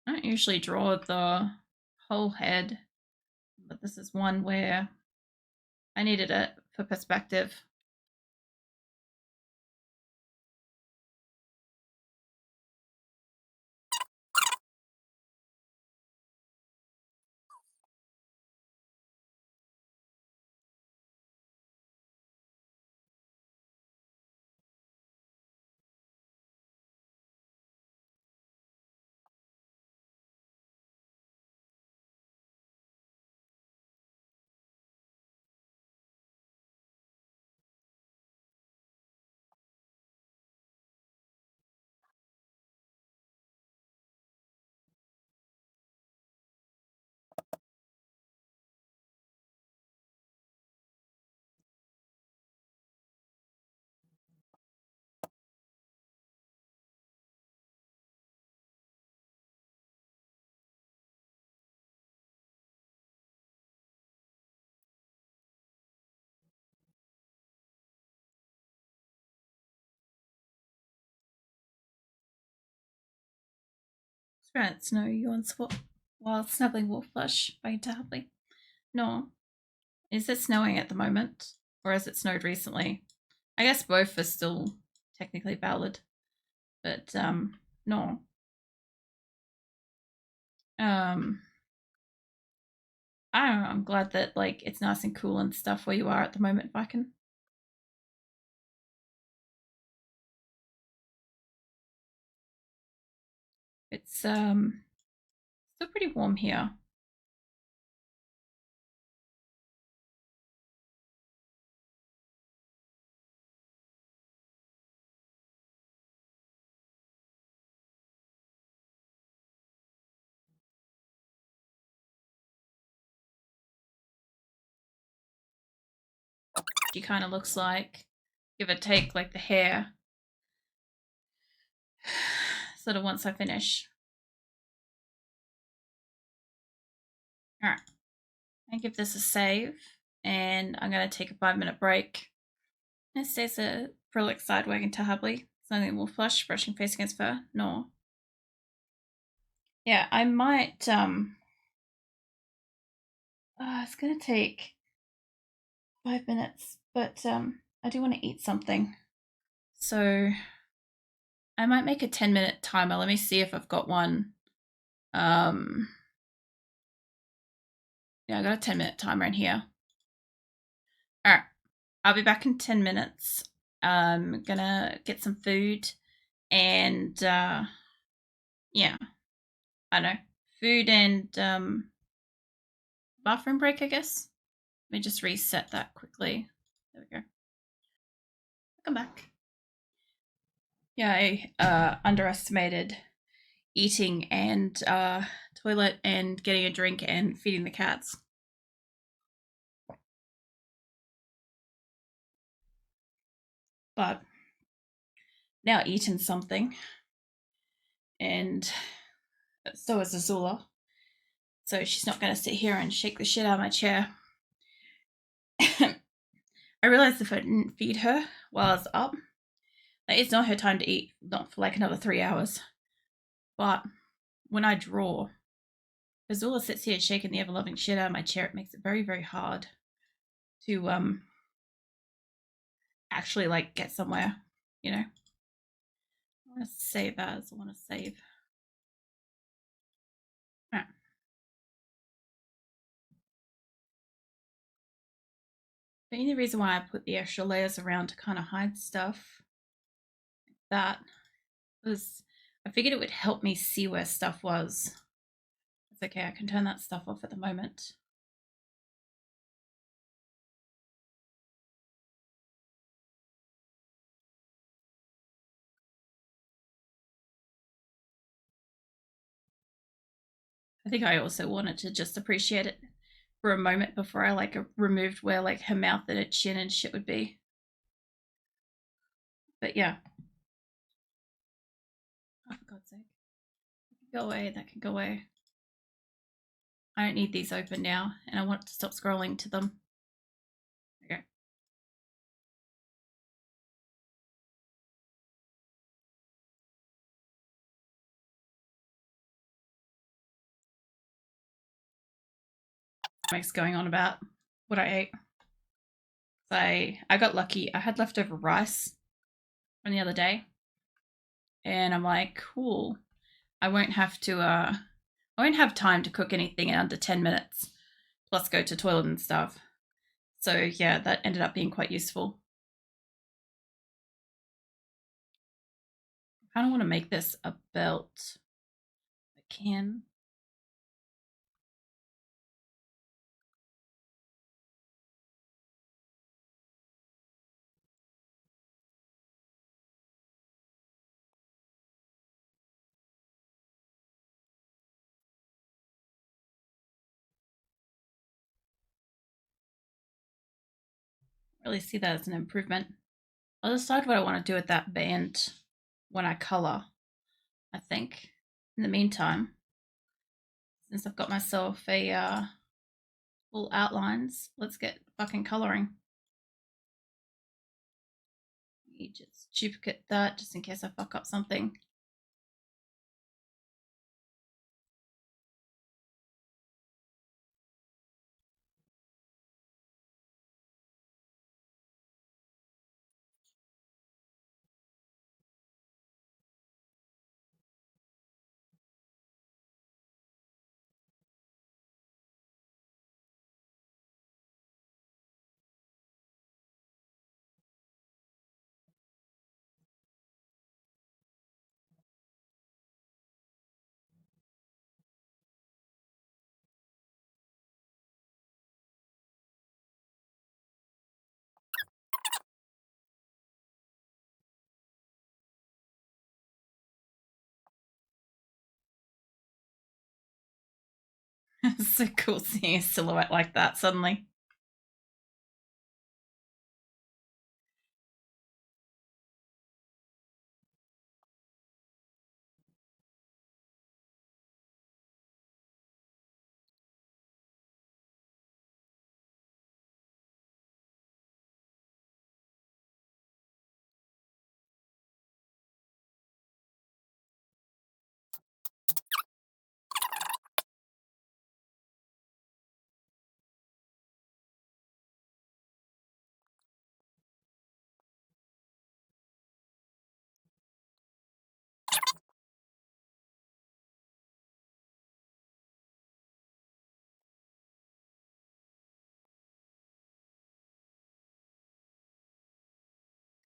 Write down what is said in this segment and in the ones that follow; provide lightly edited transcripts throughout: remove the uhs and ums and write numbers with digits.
I don't usually draw the whole head, but this is one where I needed it for perspective. Right, snow you on swap while snuggling wolf flush by Tabley. No. Is it snowing at the moment? Or has it snowed recently? I guess both are still technically valid. But no. Um I don't know, I'm glad that like it's nice and cool and stuff where you are at the moment, if I can. It's still pretty warm here. She kind of looks like, give or take, like the hair. Sort of once I finish. Alright. I give this a save and I'm gonna take a 5-minute break. It stays a prolix side wagging to Hubley. Something will flush, brushing face against fur. No. Yeah, I might it's gonna take 5 minutes, but I do want to eat something. So I might make a 10-minute timer. Let me see if I've got one. Um yeah, I got a 10-minute timer in here. Alright. I'll be back in 10 minutes. I'm gonna get some food and yeah, I know. Food and bathroom break, I guess. Let me just reset that quickly. There we go. Welcome back. Yeah, I underestimated eating and toilet and getting a drink and feeding the cats. But now eaten something, and so is Azula. So she's not going to sit here and shake the shit out of my chair. I realized if I didn't feed her while I was up, that it's not her time to eat, not for like another 3 hours. But when I draw, Azula sits here shaking the ever loving shit out of my chair. It makes it very, very hard to actually like get somewhere, you know. I want to save as I want to save. Right. The only reason why I put the extra layers around to kind of hide stuff like that was I figured it would help me see where stuff was. It's okay, I can turn that stuff off at the moment. I think I also wanted to just appreciate it for a moment before I like removed where like her mouth and her chin and shit would be. But yeah. Oh, for God's sake. Go away, that can go away. I don't need these open now, and I want to stop scrolling to them. Okay. Mike's going on about what I ate. I got lucky. I had leftover rice from the other day, and I'm like, cool. I won't have to. I won't have time to cook anything in under 10 minutes. Plus, go to toilet and stuff. So yeah, that ended up being quite useful. I kind of want to make this a belt. I can. Really see that as an improvement. I'll decide what I want to do with that band when I color, I think. In the meantime, since I've got myself a full outlines, let's get fucking coloring. Let me just duplicate that just in case I fuck up something. It's so cool seeing a silhouette like that suddenly.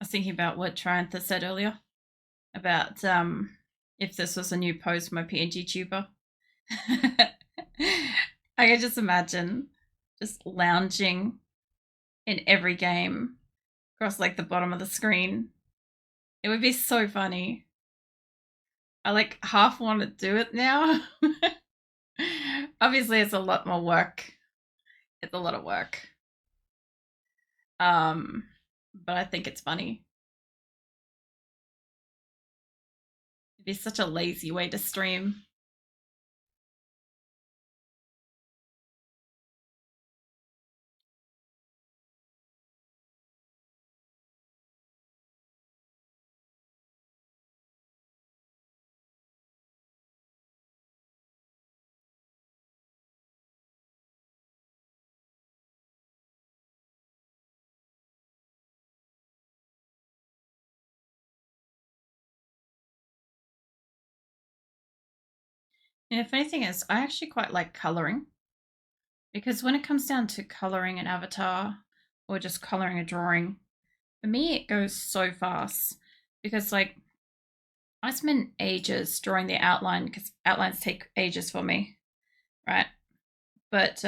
I was thinking about what Triantha said earlier about if this was a new post from my PNG tuber. I can just imagine just lounging in every game across like the bottom of the screen. It would be so funny. I like half want to do it now. Obviously, it's a lot more work. It's a lot of work. Um, but I think it's funny. It'd be such a lazy way to stream. And the funny thing is, I actually quite like coloring because when it comes down to coloring an avatar or just coloring a drawing, for me it goes so fast because like I spend ages drawing the outline because outlines take ages for me, right? But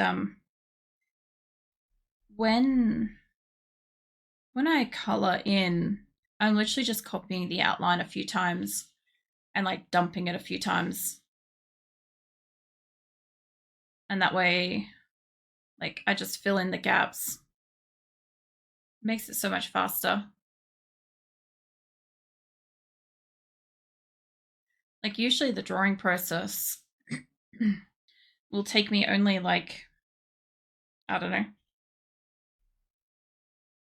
when when I color in, I'm literally just copying the outline a few times and like dumping it a few times. And that way, like I just fill in the gaps. It makes it so much faster. Like usually the drawing process will take me only like, I don't know,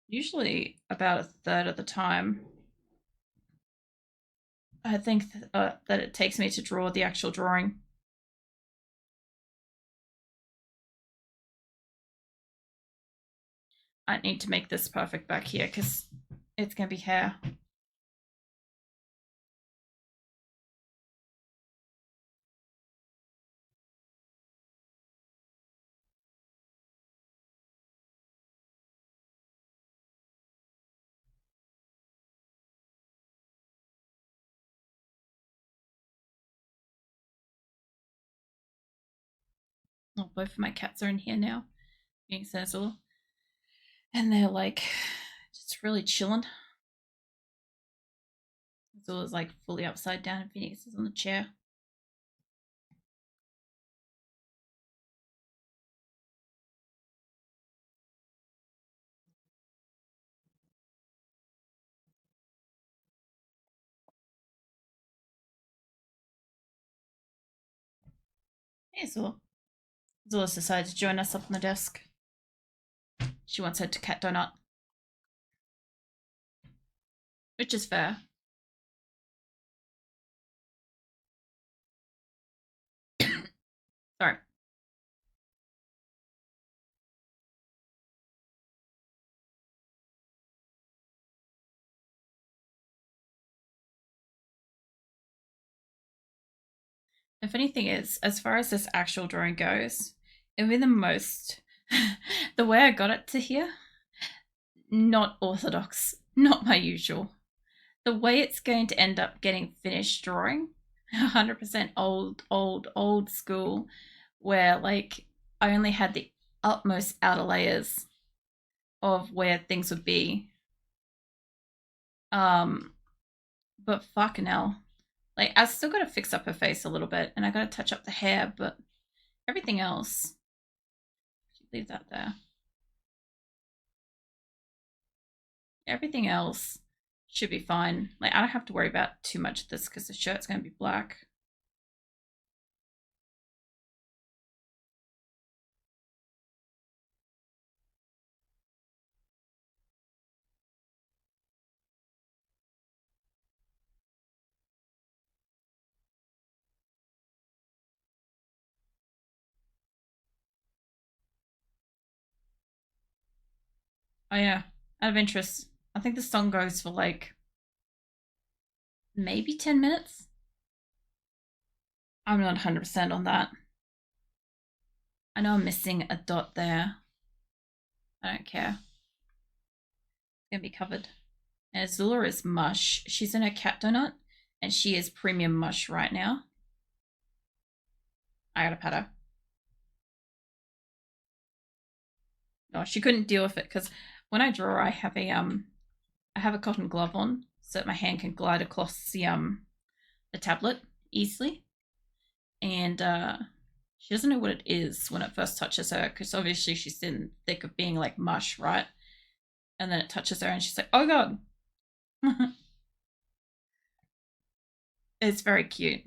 usually about a third of the time. I think that it takes me to draw the actual drawing. I need to make this perfect back here because it's going to be hair. Oh, both of my cats are in here now, being sensible. And they're like just really chilling. Zula's like fully upside down and Phoenix is on the chair. Hey, Zula. Zula's decided to join us up on the desk. She wants her to cat donut. Which is fair. Sorry. The funny thing is, as far as this actual drawing goes, it'll be the most... the way I got it to here, not orthodox, not my usual. The way it's going to end up getting finished drawing, 100% old school, where like I only had the utmost outer layers of where things would be. But fucking hell. Like, I still gotta fix up her face a little bit, and I gotta touch up the hair, but everything else, leave that there. Everything else should be fine. Like, I don't have to worry about too much of this because the shirt's gonna be black. Oh yeah, out of interest, I think the song goes for like maybe 10 minutes. I'm not 100% on that. I know I'm missing a dot there. I don't care. It's gonna be covered. And Azula is mush. She's in a cat donut, and she is premium mush right now. I gotta pet her. No, she couldn't deal with it because when I draw, I have a cotton glove on so that my hand can glide across the tablet easily, and she doesn't know what it is when it first touches her because obviously she's in thick of being like mush, right? And then it touches her, and she's like, "Oh god!" It's very cute.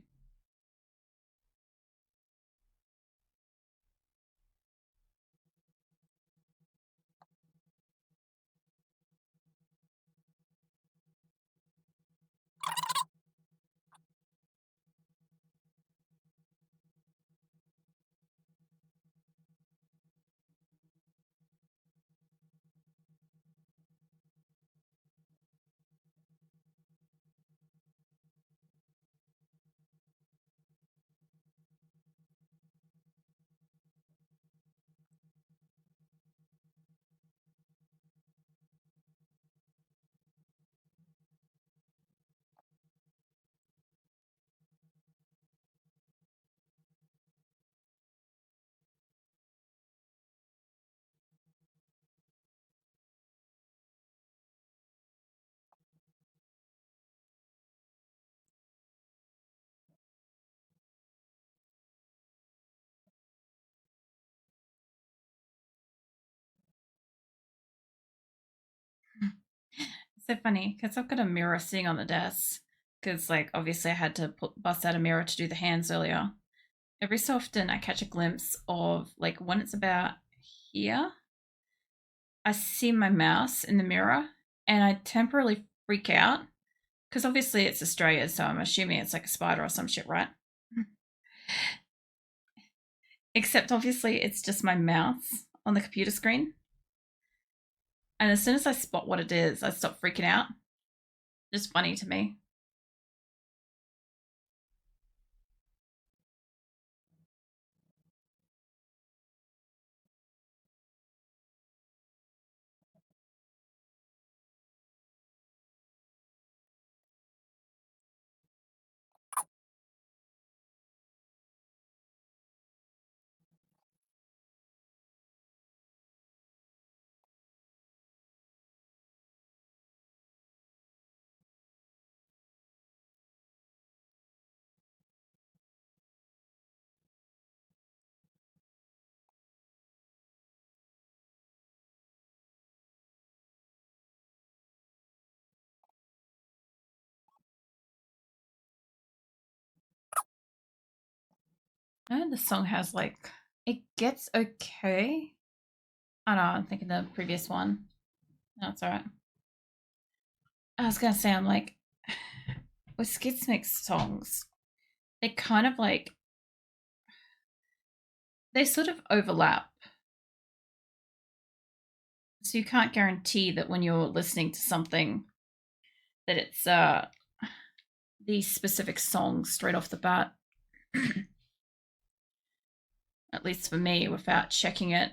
It's so funny because I've got a mirror sitting on the desk because, like, obviously I had to bust out a mirror to do the hands earlier. Every so often I catch a glimpse of, like, when it's about here, I see my mouse in the mirror and I temporarily freak out because obviously it's Australia, so I'm assuming it's like a spider or some shit, right? Except obviously it's just my mouse on the computer screen. And as soon as I spot what it is, I stop freaking out. Just funny to me. And the song has like, it gets okay. Oh no, I'm thinking the previous one. No, it's alright. I was gonna say, I'm like, with Skitsmix songs, they kind of like, they sort of overlap. So you can't guarantee that when you're listening to something that it's these specific songs straight off the bat. At least for me, without checking it.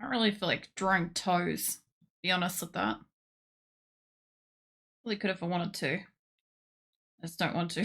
I don't really feel like drawing toes, be honest with that. Really could if I wanted to. I just don't want to.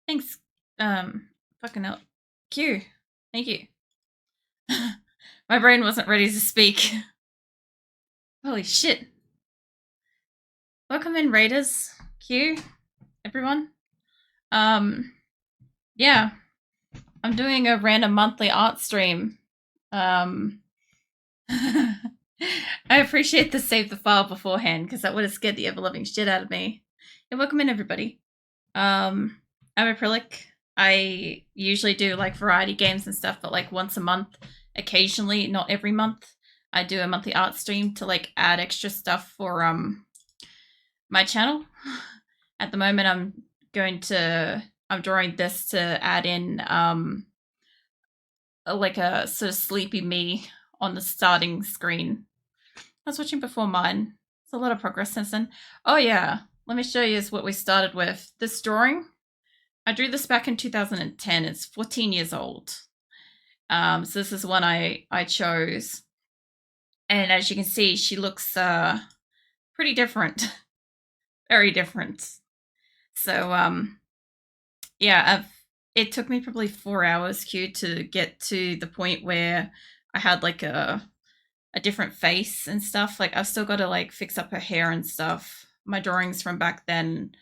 Thanks. Fucking hell. Q. Thank you. My brain wasn't ready to speak. Holy shit. Welcome in, Raiders. Q. Everyone. Yeah. I'm doing a random monthly art stream. I appreciate the save the file beforehand because that would have scared the ever loving shit out of me. Yeah, welcome in, everybody. I'm acrylic. I usually do like variety games and stuff, but like once a month, occasionally, not every month, I do a monthly art stream to like add extra stuff for my channel. At the moment, I'm drawing this to add in like a sort of sleepy me on the starting screen. I was watching before mine. It's a lot of progress since then. Oh yeah, let me show you what we started with. This drawing, I drew this back in 2010. It's 14 years old. So this is one I chose. And as you can see, she looks pretty different. Very different. So yeah, it took me probably 4 hours, Q, to get to the point where I had like a different face and stuff. Like I've still got to like fix up her hair and stuff. My drawings from back then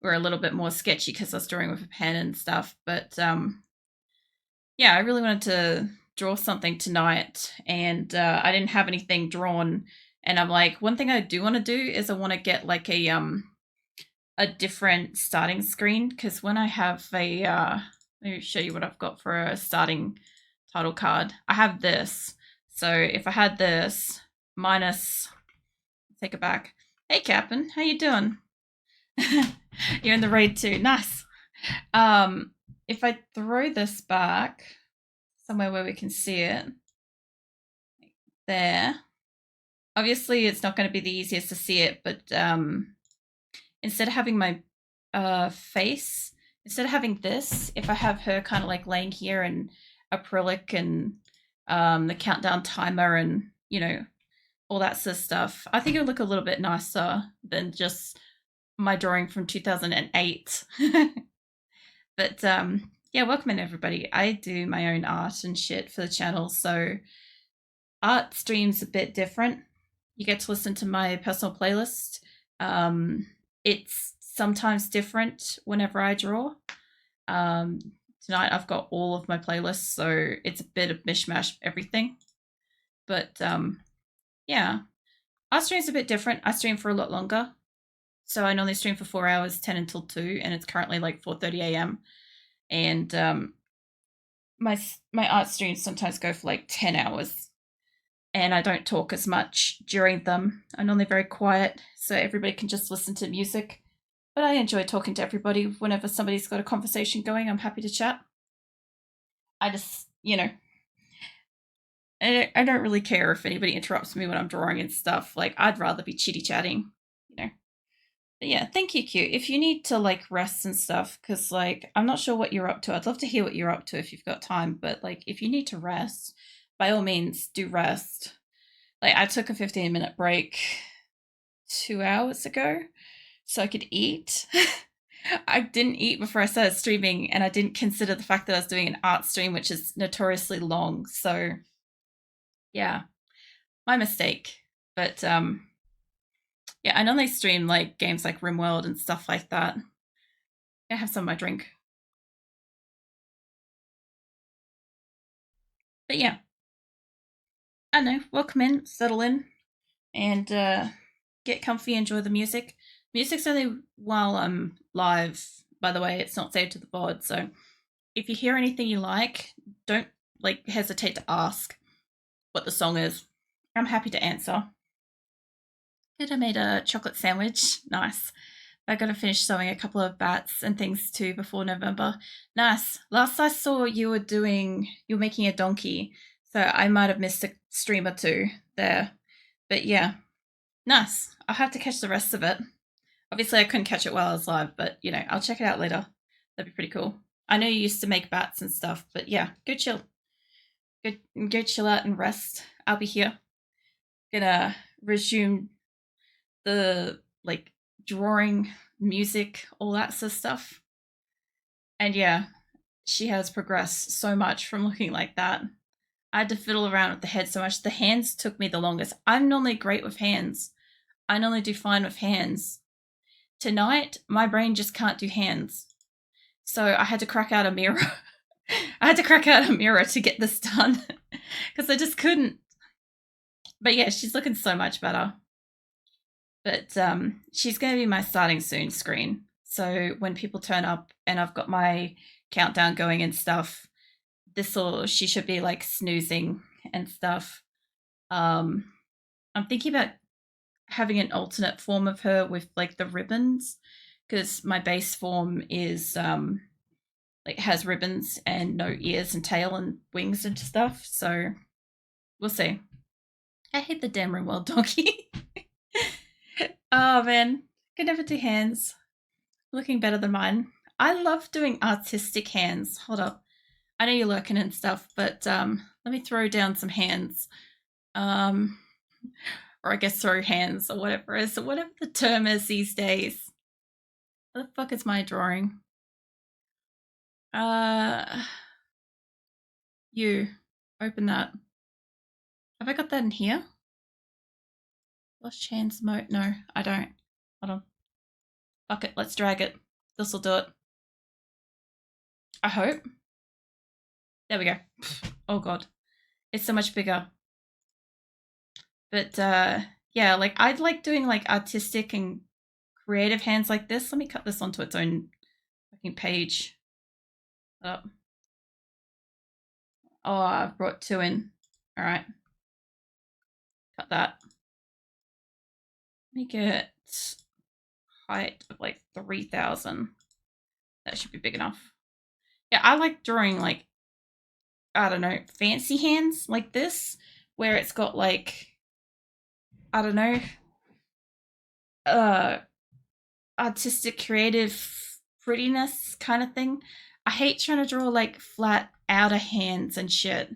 were a little bit more sketchy because I was drawing with a pen and stuff. But yeah, I really wanted to draw something tonight, and I didn't have anything drawn. And I'm like, one thing I do want to do is I want to get like a different starting screen, because when I have a let me show you what I've got for a starting title card. I have this. So if I had this minus, take it back. Hey, Captain, how you doing? You're in the raid too. Nice. If I throw this back somewhere where we can see it, there. Obviously, it's not going to be the easiest to see it, but instead of having my face, instead of having this, if I have her kind of like laying here and acrylic and the countdown timer and, you know, all that sort of stuff, I think it would look a little bit nicer than just my drawing from 2008. But yeah, welcome in, everybody. I do my own art and shit for the channel, so art stream's a bit different. You get to listen to my personal playlist. It's sometimes different whenever I draw. Tonight I've got all of my playlists, so it's a bit of mishmash of everything. But yeah, art stream's a bit different. I stream for a lot longer. So I normally stream for 4 hours, 10 until 2, and it's currently like 4:30 a.m. And my art streams sometimes go for like 10 hours. And I don't talk as much during them. I'm normally very quiet, so everybody can just listen to music. But I enjoy talking to everybody. Whenever somebody's got a conversation going, I'm happy to chat. I just, you know, I don't really care if anybody interrupts me when I'm drawing and stuff. Like, I'd rather be chitty chatting, you know. But yeah, thank you, Q. If you need to like rest and stuff, because like I'm not sure what you're up to. I'd love to hear what you're up to if you've got time. But like, if you need to rest, by all means, do rest. Like, I took a 15-minute break 2 hours ago so I could eat. I didn't eat before I started streaming, and I didn't consider the fact that I was doing an art stream, which is notoriously long. So yeah, my mistake. But yeah, I normally stream like games like RimWorld and stuff like that. I have some of my drink. But yeah, I don't know. Welcome in, settle in, and get comfy, enjoy the music. Music's only while I'm live, by the way. It's not saved to the board, so if you hear anything you like, don't like hesitate to ask what the song is. I'm happy to answer. Good, I made a chocolate sandwich. Nice. I got to finish sewing a couple of bats and things too before November. Nice. Last I saw you were making a donkey, so I might have missed a stream or two there. But yeah, nice. I'll have to catch the rest of it. Obviously, I couldn't catch it while I was live, but you know, I'll check it out later. That'd be pretty cool. I know you used to make bats and stuff, but yeah, go chill. Go chill out and rest. I'll be here. Gonna resume the like drawing, music, all that sort of stuff. And yeah, she has progressed so much from looking like that. I had to fiddle around with the head so much. The hands took me the longest. I'm normally great with hands. I normally do fine with hands. Tonight, my brain just can't do hands. So I had to crack out a mirror. I had to crack out a mirror to get this done because I just couldn't. But yeah, she's looking so much better. But she's going to be my starting soon screen. So when people turn up and I've got my countdown going and stuff, she should be like snoozing and stuff. I'm thinking about having an alternate form of her with like the ribbons, because my base form is like has ribbons and no ears and tail and wings and stuff. So we'll see. I hate the damn Rimworld donkey. Oh man, can never do hands. Looking better than mine. I love doing artistic hands. Hold up. I know you're lurking and stuff, but let me throw down some hands. Or I guess throw hands or whatever whatever the term is these days. What the fuck is my drawing? You open that. Have I got that in here? Lost hands mode? No, I don't. Hold on. Fuck it, let's drag it. This'll do it. I hope. There we go. Oh god. It's so much bigger. But yeah, like I'd like doing like artistic and creative hands like this. Let me cut this onto its own fucking page. Oh, I brought 2 in. All right. Cut that. Let me get height of like 3,000. That should be big enough. Yeah, I like drawing like, I don't know, fancy hands like this, where it's got like, I don't know, artistic, creative prettiness kind of thing. I hate trying to draw like flat outer hands and shit.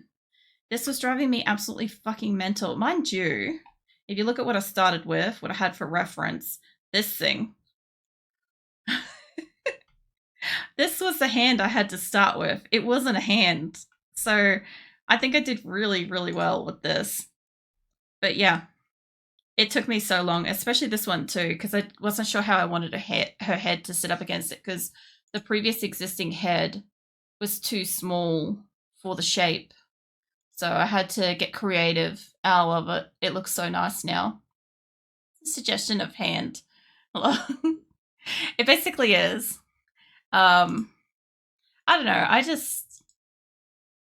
This was driving me absolutely fucking mental. Mind you, if you look at what I started with, what I had for reference, this thing. This was the hand I had to start with. It wasn't a hand. So I think I did really, really well with this. But yeah, it took me so long, especially this one too, because I wasn't sure how I wanted her head to sit up against it, because the previous existing head was too small for the shape. So I had to get creative. I love it. It looks so nice now. Suggestion of hand. It basically is. I don't know.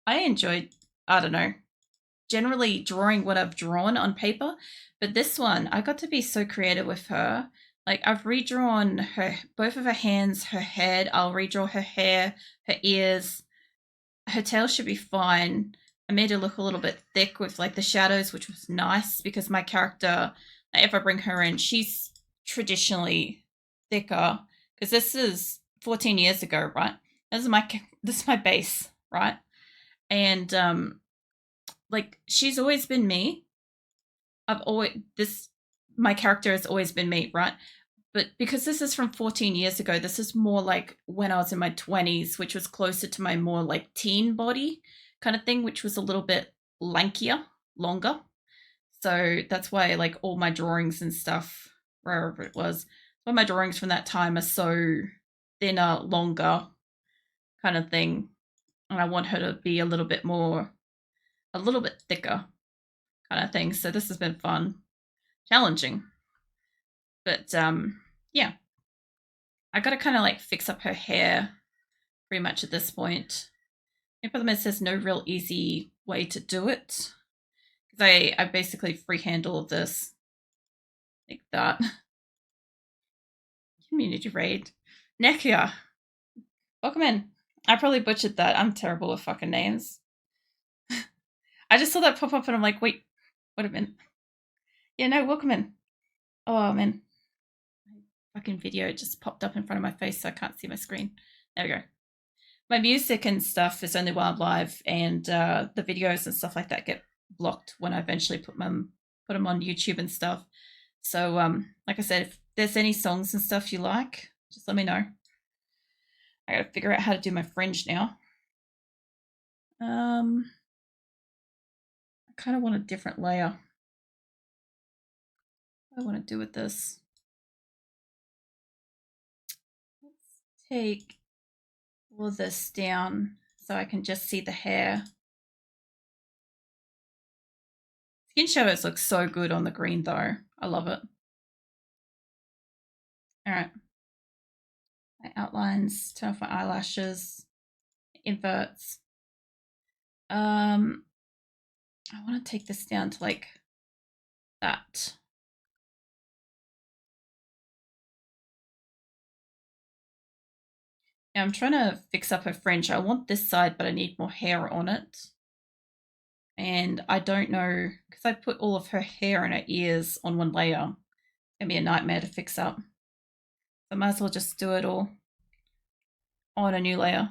I enjoyed, I don't know, generally drawing what I've drawn on paper. But this one, I got to be so creative with her. Like I've redrawn her, both of her hands, her head. I'll redraw her hair, her ears. Her tail should be fine. I made her look a little bit thick with like the shadows, which was nice because my character, if I bring her in, she's traditionally thicker, because this is 14 years ago, right? This is my base, right? And like she's always been me. My character has always been me, right? But because this is from 14 years ago, this is more like when I was in my 20s, which was closer to my more like teen body kind of thing, which was a little bit lankier, longer. So that's why like all my drawings and stuff, wherever it was, all my drawings from that time are so thinner, longer kind of thing. And I want her to be a little bit thicker kind of thing. So this has been fun, challenging. But yeah, I got to kind of like fix up her hair pretty much at this point. The problem is there's no real easy way to do it, because I basically freehand all of this like that. Community raid. Nekia, welcome in. I probably butchered that. I'm terrible with fucking names. I just saw that pop up and I'm like, wait a minute. Yeah, no, welcome in. Oh man, fucking video just popped up in front of my face, so I can't see my screen. There we go. My music and stuff is only while I'm live, and the videos and stuff like that get blocked when I eventually put them on YouTube and stuff. So like I said, if there's any songs and stuff you like, just let me know. I gotta figure out how to do my fringe now. I kind of want a different layer. What do I want to do with this? Let's take all this down so I can just see the hair. Skin shadows look so good on the green though. I love it. All right. My outlines, turn off my eyelashes, inverts. I want to take this down to like that. Now I'm trying to fix up her fringe. I want this side, but I need more hair on it. And I don't know, because I put all of her hair and her ears on one layer. It's going to be a nightmare to fix up. So I might as well just do it all on a new layer.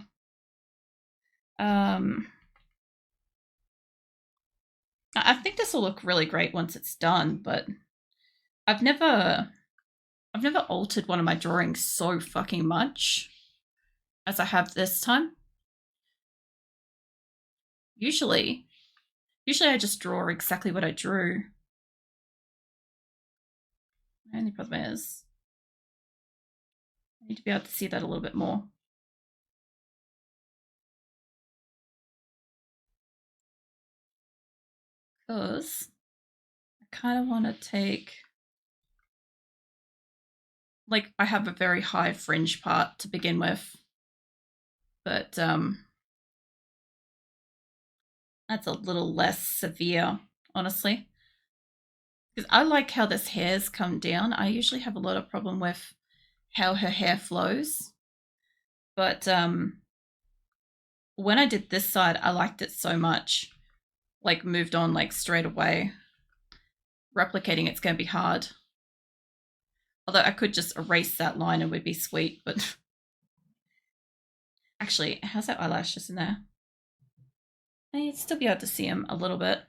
I think this will look really great once it's done, but I've never altered one of my drawings so fucking much as I have this time. Usually I just draw exactly what I drew. The only problem is I need to be able to see that a little bit more. Because I kind of want to take, like, I have a very high fringe part to begin with, but that's a little less severe, honestly. Because I like how this hair's come down. I usually have a lot of problem with how her hair flows, but when I did this side, I liked it so much. Like, moved on like straight away. Replicating it's going to be hard. Although I could just erase that line and would be sweet, but actually, how's that eyelashes in there? You'd still be able to see them a little bit.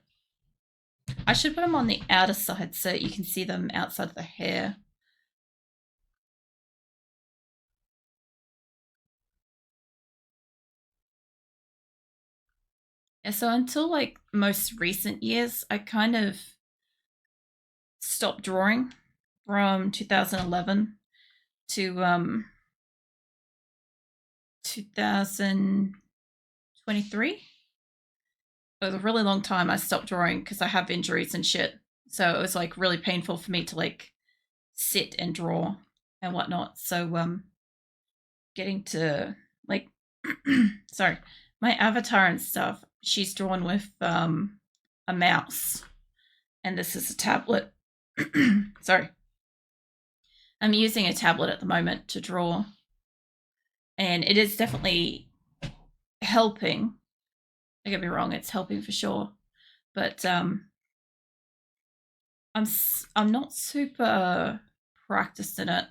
I should put them on the outer side so you can see them outside of the hair. Yeah, so until like most recent years, I kind of stopped drawing from 2011 to 2023. It was a really long time I stopped drawing because I have injuries and shit. So it was like really painful for me to like sit and draw and whatnot. So getting to like sorry, my avatar and stuff, she's drawn with a mouse. And this is a tablet. Sorry. I'm using a tablet at the moment to draw. And it is definitely helping. Don't get me wrong, it's helping for sure. But I'm not super practiced in it.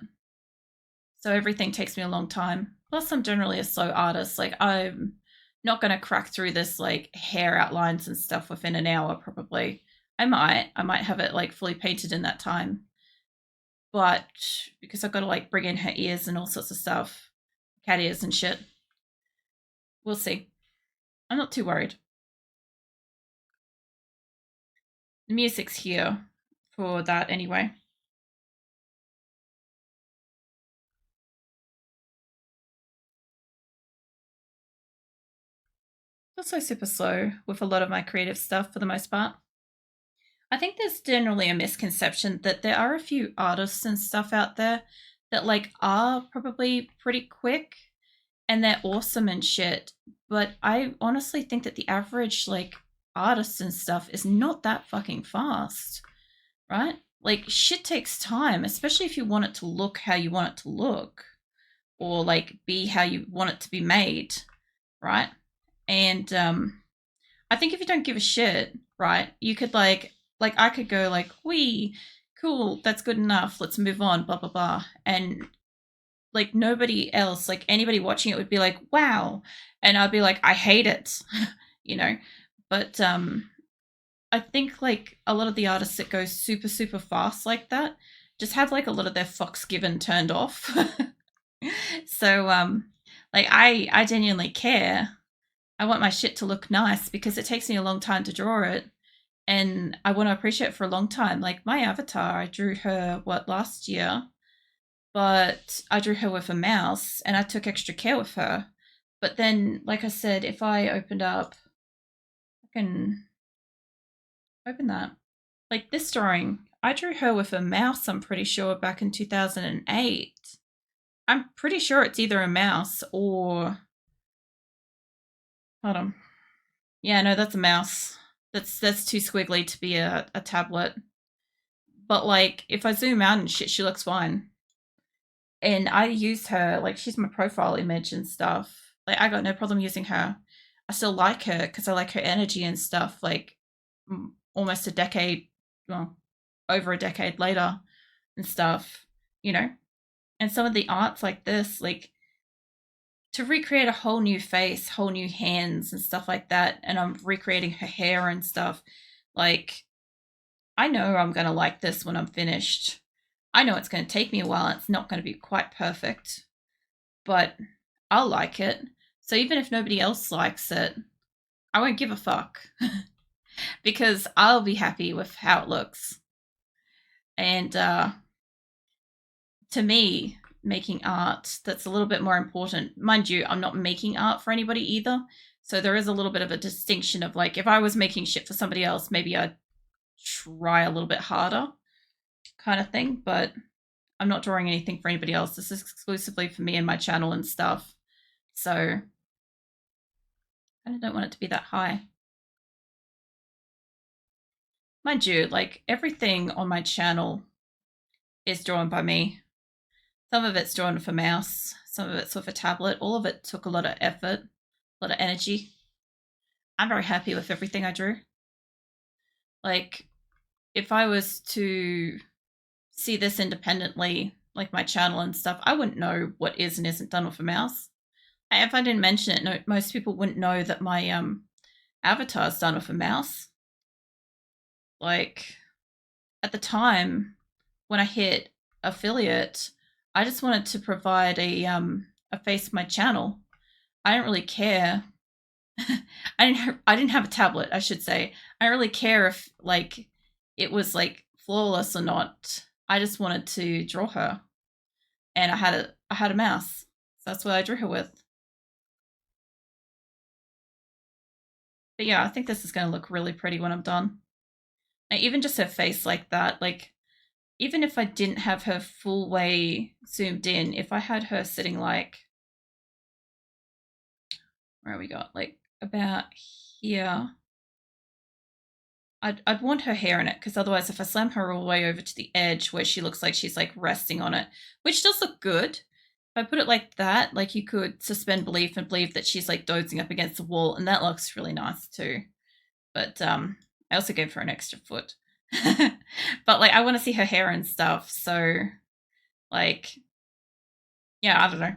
So everything takes me a long time. Plus I'm generally a slow artist. Like I'm not going to crack through this like hair outlines and stuff within an hour probably. I might have it like fully painted in that time. But because I've got to like bring in her ears and all sorts of stuff, cat ears and shit, we'll see. I'm not too worried. The music's here for that anyway. Also super slow with a lot of my creative stuff for the most part. I think there's generally a misconception that there are a few artists and stuff out there that like are probably pretty quick and they're awesome and shit. But I honestly think that the average like artist and stuff is not that fucking fast, right? Like shit takes time, especially if you want it to look how you want it to look or like be how you want it to be made, right? And I think if you don't give a shit, right, you could like I could go like, "Wee, cool, that's good enough. Let's move on." Blah blah blah, and like nobody else, like anybody watching it would be like, "Wow," and I'd be like, "I hate it," you know. But I think like a lot of the artists that go super super fast like that just have like a lot of their fox given turned off. So Like I genuinely care. I want my shit to look nice because it takes me a long time to draw it, and I want to appreciate it for a long time. Like my avatar, I drew her last year, but I drew her with a mouse and I took extra care with her. But then, like I said, if I opened up, I can open that. Like this drawing, I drew her with a mouse, I'm pretty sure, back in 2008. I'm pretty sure it's either a mouse or. Hold on. Yeah, no, that's a mouse. That's too squiggly to be a tablet. But like, if I zoom out and shit, she looks fine. And I use her, like, she's my profile image and stuff. Like, I got no problem using her. I still like her because I like her energy and stuff. Like, almost a decade, well, over a decade later and stuff, you know? And some of the arts like this, like, to recreate a whole new face, whole new hands and stuff like that, and I'm recreating her hair and stuff, like, I know I'm going to like this when I'm finished. I know it's going to take me a while. It's not going to be quite perfect, but I'll like it. So even if nobody else likes it, I won't give a fuck because I'll be happy with how it looks. And to me, making art, that's a little bit more important. Mind you, I'm not making art for anybody either. So there is a little bit of a distinction of like, if I was making shit for somebody else, maybe I'd try a little bit harder kind of thing. But I'm not drawing anything for anybody else. This is exclusively for me and my channel and stuff. So I don't want it to be that high. Mind you, like everything on my channel is drawn by me. Some of it's drawn with a mouse, some of it's with a tablet. All of it took a lot of effort, a lot of energy. I'm very happy with everything I drew. Like, if I was to see this independently, like my channel and stuff, I wouldn't know what is and isn't done with a mouse. If I didn't mention it, no, most people wouldn't know that my avatar is done with a mouse. Like, at the time when I hit affiliate, I just wanted to provide a face for my channel. I didn't really care. I didn't have a tablet, I should say. I didn't really care if like it was like flawless or not. I just wanted to draw her, and I had a mouse. So that's what I drew her with. But yeah, I think this is going to look really pretty when I'm done. And even just her face like that, like even if I didn't have her full way zoomed in, if I had her sitting like, where we got, like about here, I'd want her hair in it, because otherwise if I slam her all the way over to the edge where she looks like she's like resting on it, which does look good. If I put it like that, like you could suspend belief and believe that she's like dozing up against the wall, and that looks really nice too. But I also gave her an extra foot. But like I want to see her hair and stuff, so like, yeah, I don't know.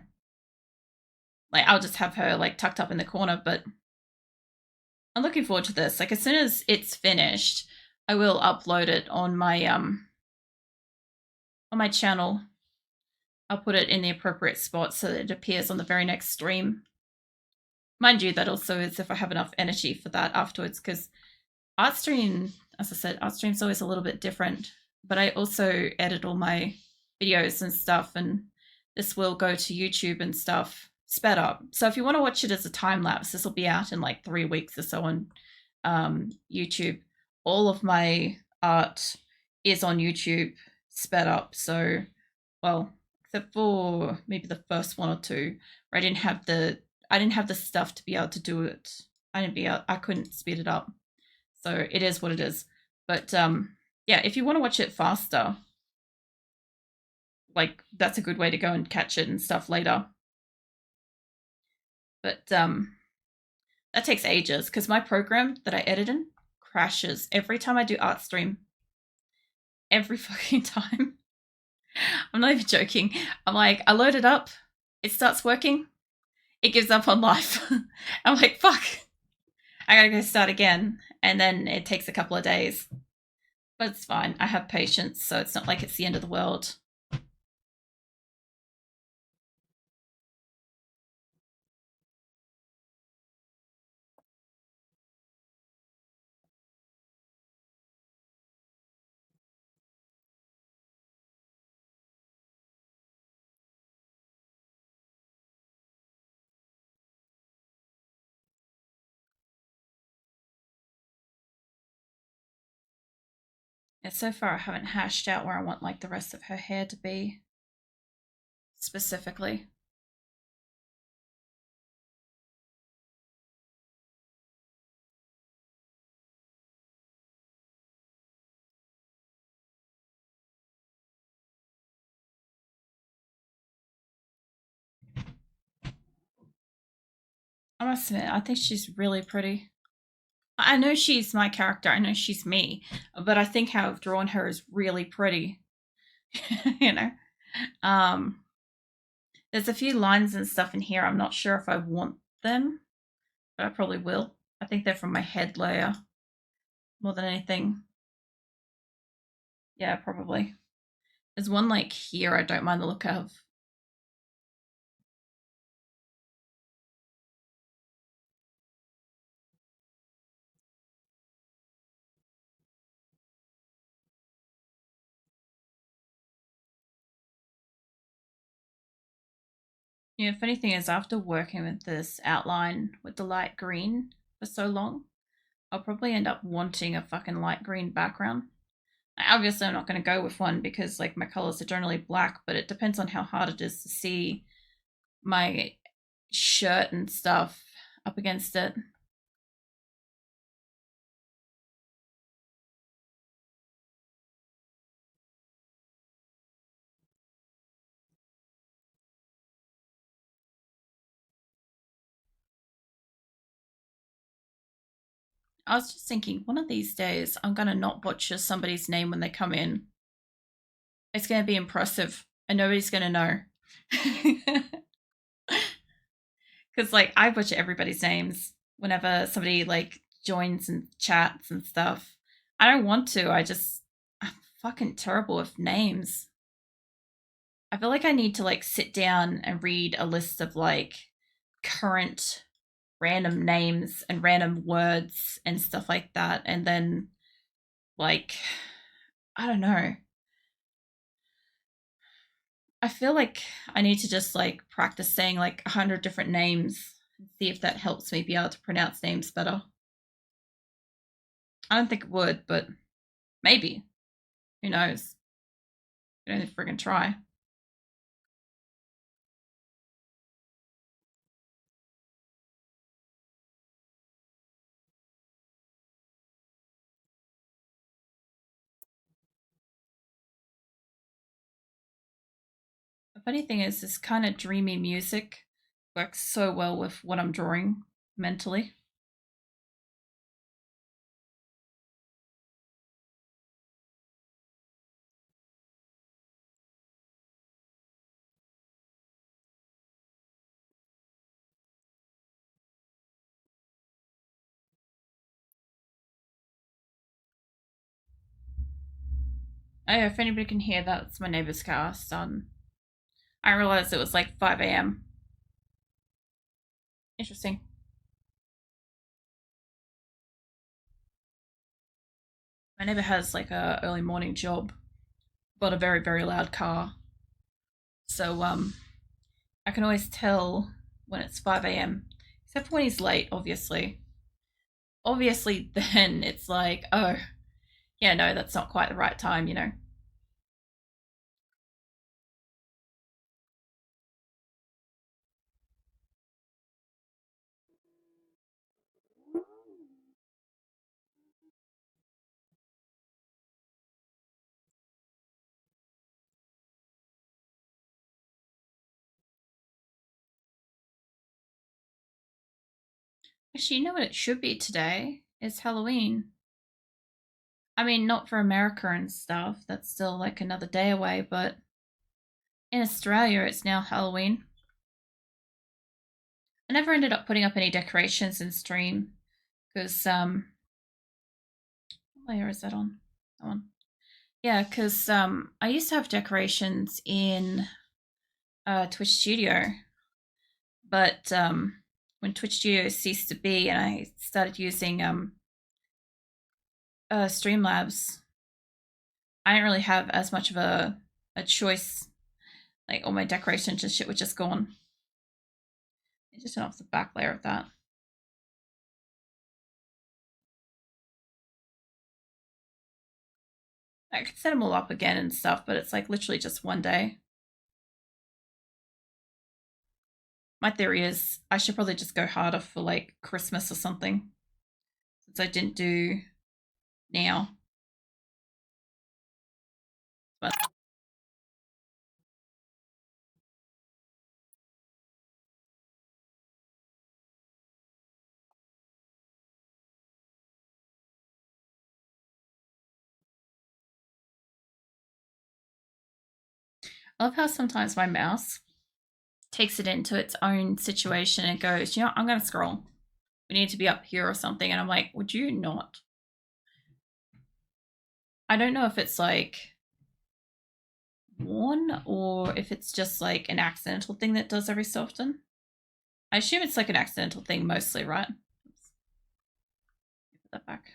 Like I'll just have her like tucked up in the corner, but I'm looking forward to this. Like as soon as it's finished, I will upload it on my channel. I'll put it in the appropriate spot so that it appears on the very next stream. Mind you, that also is if I have enough energy for that afterwards, because Artstream, as I said, Artstream's always a little bit different, but I also edit all my videos and stuff, and this will go to YouTube and stuff sped up. So if you want to watch it as a time lapse, this will be out in like 3 weeks or so on YouTube. All of my art is on YouTube sped up. So, well, except for maybe the first one or two, where I didn't have the stuff to be able to do it. I couldn't speed it up. So it is what it is. But yeah, if you want to watch it faster, like that's a good way to go and catch it and stuff later. But that takes ages because my program that I edit in crashes every time I do art stream. Every fucking time. I'm not even joking. I'm like, I load it up, it starts working, it gives up on life. I'm like, fuck. I gotta go start again. And then it takes a couple of days. But it's fine. I have patience, so it's not like it's the end of the world. And so far, I haven't hashed out where I want like the rest of her hair to be specifically. I must admit, I think she's really pretty. I know she's my character. I know she's me, but I think how I've drawn her is really pretty. you know, um, there's a few lines and stuff in here. I'm not sure if I want them, but I probably will. I think they're from my head layer more than anything. Yeah, probably. There's one like here I don't mind the look of. Yeah, funny thing is, after working with this outline with the light green for so long, I'll probably end up wanting a fucking light green background. Obviously, I'm not going to go with one because like my colors are generally black, but it depends on how hard it is to see my shirt and stuff up against it. I was just thinking, one of these days, I'm going to not butcher somebody's name when they come in. It's going to be impressive, and nobody's going to know. Because, like, I butcher everybody's names whenever somebody, like, joins and chats and stuff. I don't want to. I'm fucking terrible with names. I feel like I need to, like, sit down and read a list of, like, current random names and random words and stuff like that. And then, like, I don't know. I feel like I need to just like practice saying like 100 different names and see if that helps me be able to pronounce names better. I don't think it would, but maybe. Who knows? You don't friggin' try. The funny thing is, this kind of dreamy music works so well with what I'm drawing mentally. Oh, yeah, if anybody can hear that, it's my neighbor's car starting. I realized it was like 5 a.m. Interesting. My neighbor has like a early morning job, but a very, very loud car. So, I can always tell when it's 5 a.m., except for when he's late, obviously. Obviously, then it's like, oh, yeah, no, that's not quite the right time. Actually, you know what it should be today? It's Halloween. I mean, not for America and stuff. That's still like another day away, but in Australia, it's now Halloween. I never ended up putting up any decorations in stream because, what layer is that on? That one. Yeah, because I used to have decorations in Twitch Studio, but when Twitch Studio ceased to be, and I started using Streamlabs, I didn't really have as much of a choice. Like all my decorations and shit was just gone. I just turn off the back layer of that. I could set them all up again and stuff, but it's like literally just one day. My theory is I should probably just go harder for like Christmas or something, since I didn't do now. But I love how sometimes my mouse takes it into its own situation and goes, you know, I'm going to scroll. We need to be up here or something. And I'm like, would you not? I don't know if it's like worn or if it's just like an accidental thing that does every so often. I assume it's like an accidental thing mostly, right? Oops. Put that back.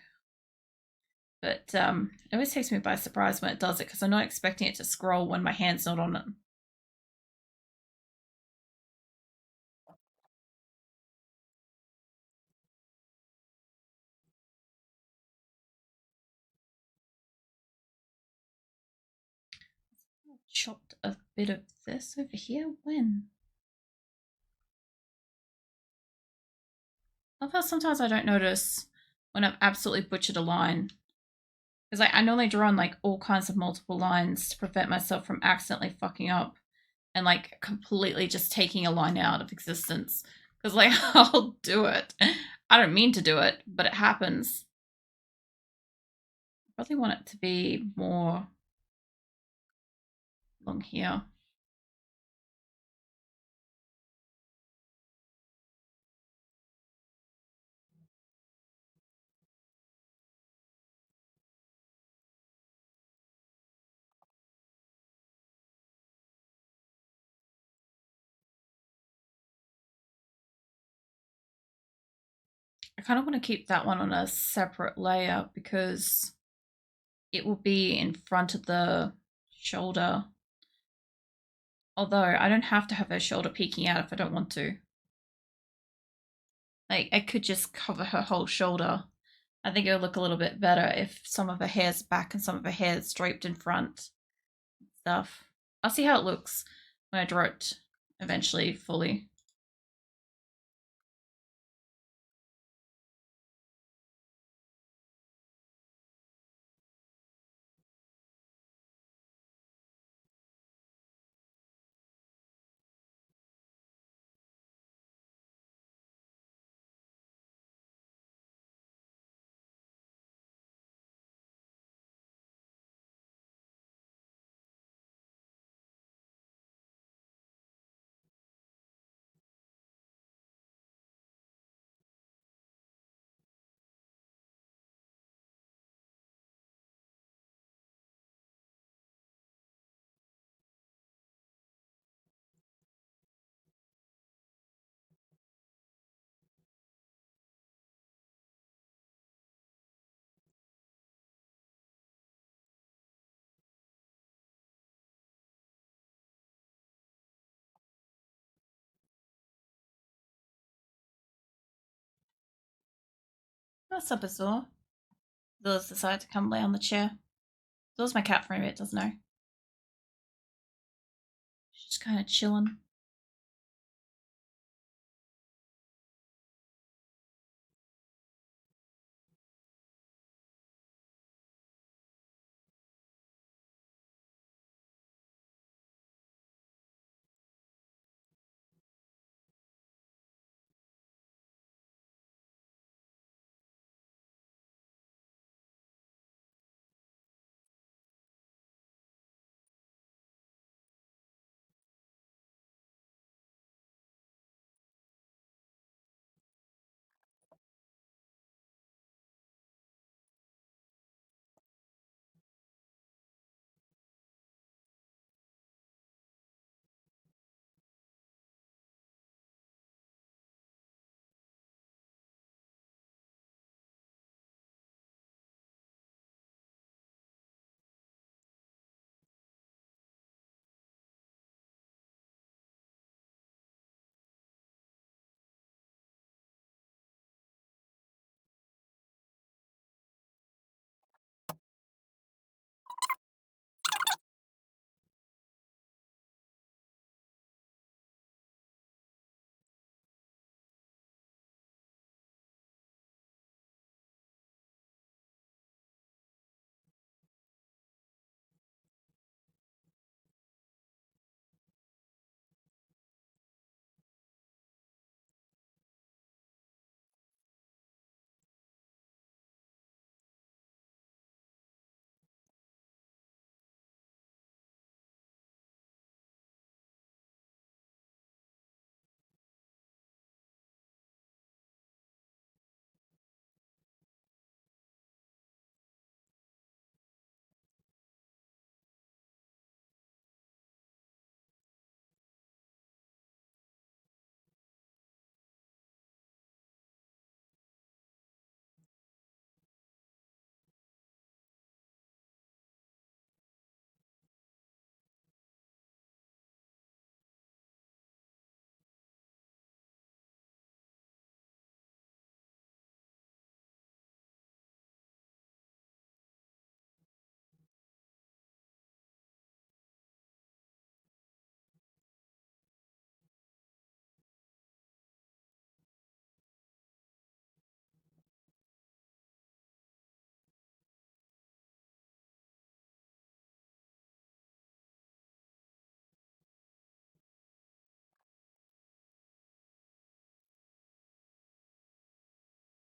But it always takes me by surprise when it does it because I'm not expecting it to scroll when my hand's not on it. Chopped a bit of this over here. When? I love how sometimes I don't notice when I've absolutely butchered a line. Because I normally draw on like all kinds of multiple lines to prevent myself from accidentally fucking up and like completely just taking a line out of existence. Because like I'll do it. I don't mean to do it, but it happens. I really want it to be more along here. I kind of want to keep that one on a separate layer because it will be in front of the shoulder. Although I don't have to have her shoulder peeking out if I don't want to. Like I could just cover her whole shoulder. I think it would look a little bit better if some of her hair's back and some of her hair's draped in front. Stuff. I'll see how it looks when I draw it eventually fully. What's up, Azor? Zilla's decided to come lay on the chair. Zilla's my cat for a bit, doesn't know. She's kind of chilling.